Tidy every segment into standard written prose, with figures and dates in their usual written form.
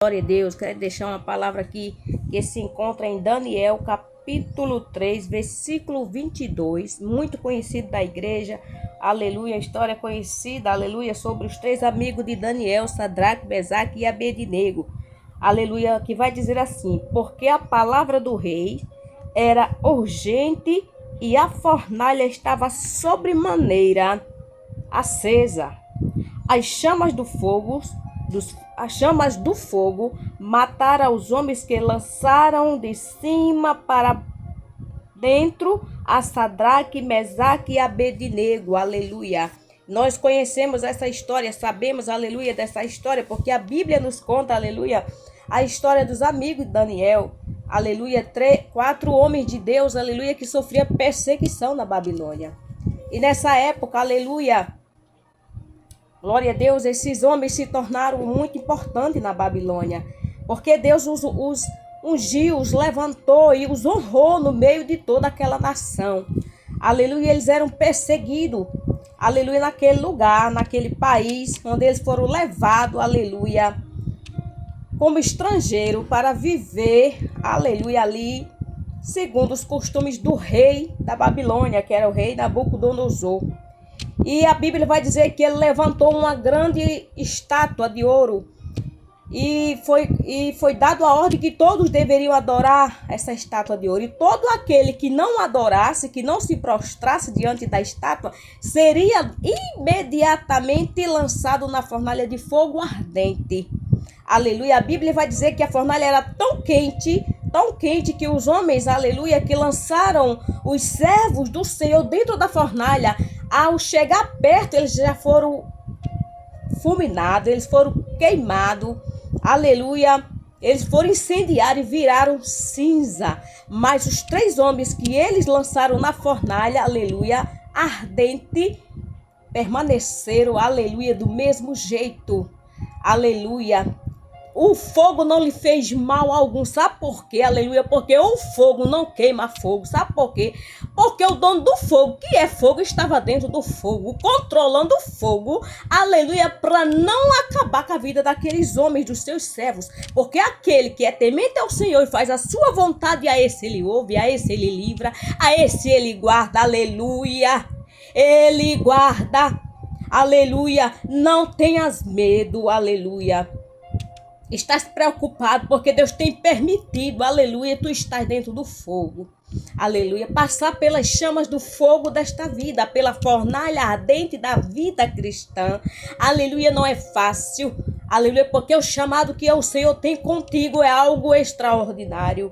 Glória a Deus, quero deixar uma palavra aqui que se encontra em Daniel, capítulo 3, versículo 22, muito conhecido da igreja, aleluia, história conhecida, aleluia, sobre os três amigos de Daniel, Sadraque, Mesaque e Abednego, aleluia, que vai dizer assim: porque a palavra do rei era urgente e a fornalha estava sobremaneira acesa. As chamas do fogo mataram os homens que lançaram de cima para dentro a Sadraque, Mesaque e Abednego, aleluia. Nós conhecemos essa história, sabemos, aleluia, dessa história, porque a Bíblia nos conta, aleluia, a história dos amigos de Daniel, aleluia, 4 homens de Deus, aleluia, que sofriam perseguição na Babilônia. E nessa época, aleluia, glória a Deus, esses homens se tornaram muito importantes na Babilônia, porque Deus os ungiu, os levantou e os honrou no meio de toda aquela nação. Aleluia, eles eram perseguidos, aleluia, naquele lugar, naquele país, onde eles foram levados, aleluia, como estrangeiro para viver, aleluia, ali, segundo os costumes do rei da Babilônia, que era o rei Nabucodonosor. E a Bíblia vai dizer que ele levantou uma grande estátua de ouro e foi dado a ordem que todos deveriam adorar essa estátua de ouro. E todo aquele que não adorasse, que não se prostrasse diante da estátua, seria imediatamente lançado na fornalha de fogo ardente. Aleluia. A Bíblia vai dizer que a fornalha era tão quente que os homens, aleluia, que lançaram os servos do Senhor dentro da fornalha, ao chegar perto, eles já foram fulminados, eles foram queimados, aleluia, eles foram incendiados e viraram cinza. Mas os 3 homens que eles lançaram na fornalha, aleluia, ardente, permaneceram, aleluia, do mesmo jeito, aleluia. O fogo não lhe fez mal algum. Sabe por quê? Aleluia. Porque o fogo não queima fogo. Sabe por quê? Porque o dono do fogo, que é fogo, estava dentro do fogo, controlando o fogo. Aleluia. Para não acabar com a vida daqueles homens, dos seus servos. Porque aquele que é temente ao Senhor e faz a sua vontade, a esse ele ouve, a esse ele livra, a esse ele guarda. Aleluia. Ele guarda. Aleluia. Não tenhas medo. Aleluia. Estás preocupado porque Deus tem permitido, aleluia, tu estás dentro do fogo, aleluia, passar pelas chamas do fogo desta vida, pela fornalha ardente da vida cristã, aleluia, não é fácil, aleluia, porque o chamado que o Senhor tem contigo é algo extraordinário.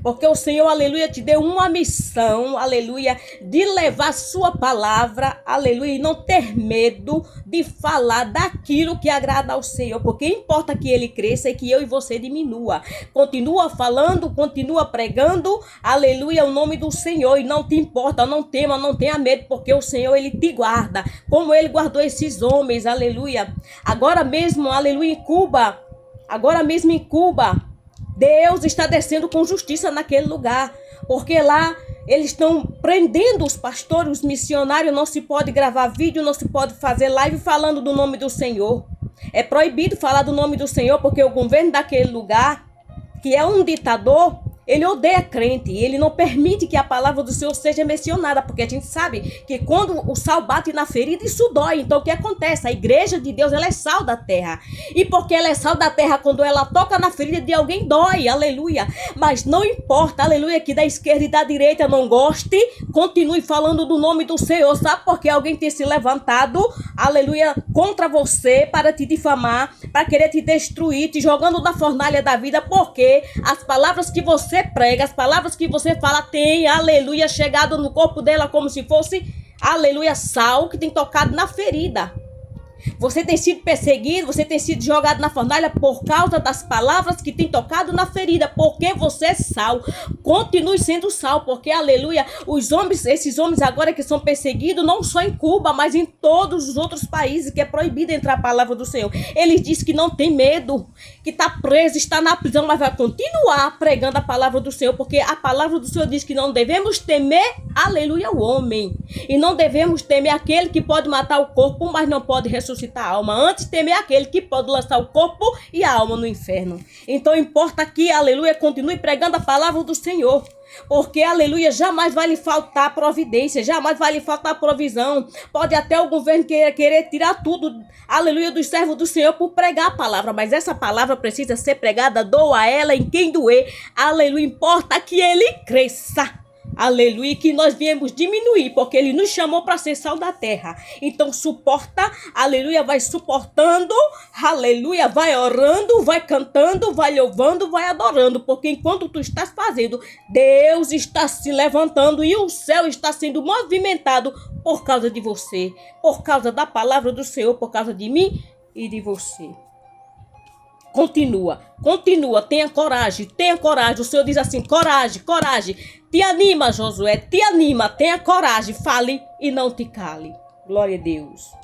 Porque o Senhor, aleluia, te deu uma missão, aleluia, de levar sua palavra, aleluia, e não ter medo de falar daquilo que agrada ao Senhor. Porque importa que ele cresça e que eu e você diminua. Continua falando, continua pregando, aleluia, o nome do Senhor. E não te importa, não tema, não tenha medo, porque o Senhor, ele te guarda. Como ele guardou esses homens, aleluia. Agora mesmo, aleluia, em Cuba, Deus está descendo com justiça naquele lugar, porque lá eles estão prendendo os pastores, os missionários. Não se pode gravar vídeo, não se pode fazer live falando do nome do Senhor. É proibido falar do nome do Senhor, porque o governo daquele lugar, que é um ditador, ele odeia crente, ele não permite que a palavra do Senhor seja mencionada, porque a gente sabe que quando o sal bate na ferida, isso dói. Então o que acontece? A igreja de Deus, ela é sal da terra, e porque ela é sal da terra, quando ela toca na ferida de alguém, dói, aleluia. Mas não importa, aleluia, que da esquerda e da direita não goste, continue falando do nome do Senhor. Sabe por que alguém tem se levantado, aleluia, contra você, para te difamar, para querer te destruir, te jogando da fornalha da vida? Porque as palavras que você prega, as palavras que você fala tem, aleluia, chegado no corpo dela como se fosse, aleluia, sal que tem tocado na ferida. Você tem sido perseguido, você tem sido jogado na fornalha por causa das palavras que tem tocado na ferida, porque você é sal. Continue sendo sal, porque, aleluia, esses homens agora que são perseguidos, não só em Cuba, mas em todos os outros países que é proibido entrar a palavra do Senhor. Ele diz que não tem medo, que está preso, está na prisão, mas vai continuar pregando a palavra do Senhor, porque a palavra do Senhor diz que não devemos temer, aleluia, o homem, e não devemos temer aquele que pode matar o corpo, mas não pode ressuscitar. ressuscitar a alma, antes temer aquele que pode lançar o corpo e a alma no inferno. Então importa que, aleluia, continue pregando a palavra do Senhor. Porque, aleluia, jamais vai lhe faltar providência, jamais vai lhe faltar provisão. Pode até o governo querer tirar tudo, aleluia, dos servos do Senhor por pregar a palavra. Mas essa palavra precisa ser pregada, doa ela em quem doer. Aleluia, importa que ele cresça. Aleluia, que nós viemos diminuir, porque ele nos chamou para ser sal da terra. Então suporta, aleluia, vai suportando, aleluia, vai orando, vai cantando, vai louvando, vai adorando, porque enquanto tu estás fazendo, Deus está se levantando e o céu está sendo movimentado por causa de você, por causa da palavra do Senhor, por causa de mim e de você. Continua, tenha coragem, o Senhor diz assim, coragem, te anima, Josué, te anima, tenha coragem, fale e não te cale. Glória a Deus.